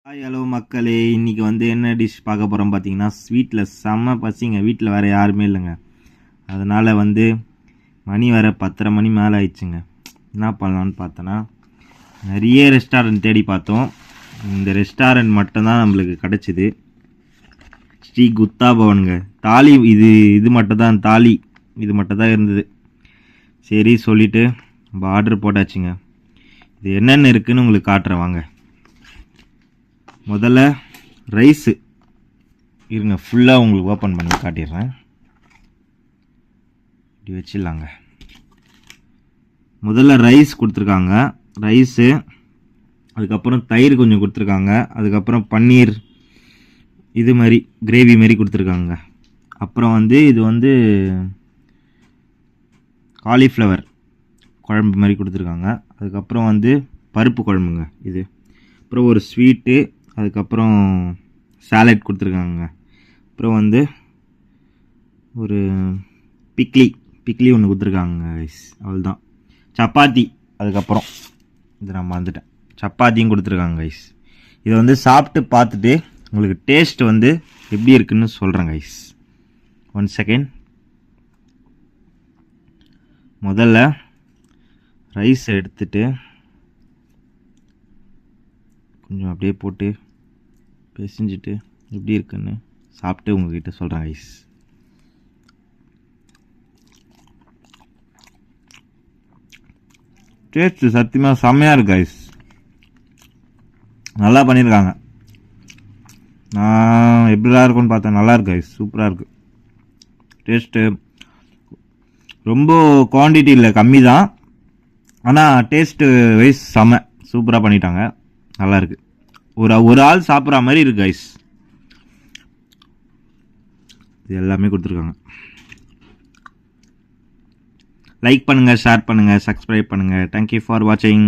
Hi hello மக்களே, இன்றைக்கி என்ன டிஷ் பார்க்க போகிறோம் பார்த்தீங்கன்னா, ஸ்வீட்டில் செம்ம பசிங்க. வீட்டில் வேறு யாருமே இல்லைங்க. அதனால் மணி வேறு 10:30 மணி மேலே ஆயிடுச்சுங்க. என்ன பண்ணலான்னு பார்த்தோன்னா, நிறைய ரெஸ்டாரண்ட் தேடி பார்த்தோம். இந்த ரெஸ்டாரண்ட் மட்டும்தான் நம்மளுக்கு கிடச்சிது. ஸ்ரீ குப்தா பவனுங்க. தாலி இது மட்டும் தான், தாலி இது மட்டும் தான் இருந்தது. சரி சொல்லிவிட்டு நம்ம ஆர்டர் போட்டாச்சுங்க. இது என்னென்ன இருக்குதுன்னு உங்களுக்கு காட்டுறேன் வாங்க. முதல்ல ரைஸு இருங்க, ஃபுல்லாக உங்களுக்கு ஓப்பன் பண்ணி காட்டிடுறேன். இப்படி வச்சிடலாங்க. முதல்ல ரைஸ் கொடுத்துருக்காங்க, ரைஸு. அதுக்கப்புறம் தயிர் கொஞ்சம் கொடுத்துருக்காங்க. அதுக்கப்புறம் பன்னீர் இது மாதிரி கிரேவி மாதிரி கொடுத்துருக்காங்க. அப்புறம் இது காலிஃப்ளவர் குழம்பு மாதிரி கொடுத்துருக்காங்க. அதுக்கப்புறம் பருப்பு குழம்புங்க இது. அப்புறம் ஒரு ஸ்வீட்டு, அதுக்கப்புறம் சாலட் கொடுத்துருக்காங்க. அப்புறம் ஒரு பிக்லி ஒன்று கொடுத்துருக்காங்க கைஸ். அவ்வளோதான். சப்பாத்தி, அதுக்கப்புறம் இது நான் மறந்துட்டேன், சப்பாத்தியும் கொடுத்துருக்காங்க கைஸ். இதை சாப்பிட்டு பார்த்துட்டு உங்களுக்கு டேஸ்ட் எப்படி இருக்குன்னு சொல்கிறேன் கைஸ். 1 செகண்ட். முதல்ல ரைஸ் எடுத்துட்டு கொஞ்சம் அப்படியே போட்டு பிசைஞ்சிட்டு எப்படி இருக்குன்னு சாப்பிட்டு உங்ககிட்ட சொல்கிறேன் கைஸ். டேஸ்ட்டு சத்தியமாக செம்மையாக இருக்கு கைஸ். நல்லா பண்ணியிருக்காங்க. நான் எப்படிலாம் இருக்குன்னு பார்த்தேன். நல்லா இருக்கு கைஸ், சூப்பராக இருக்குது டேஸ்ட்டு. ரொம்ப குவான்டிட்டி இல்லை, கம்மி தான். ஆனால் டேஸ்ட்டு வைஸ் செம்ம சூப்பராக பண்ணிட்டாங்க. நல்லா இருக்குது. ஒரு ஆள் சாப்பிட்ற மாதிரி இருக்கு கைஸ். இது எல்லாமே கொடுத்துருக்காங்க. லைக் பண்ணுங்கள், ஷேர் பண்ணுங்கள், சப்ஸ்கிரைப் பண்ணுங்கள். தேங்க்யூ ஃபார் வாட்சிங்.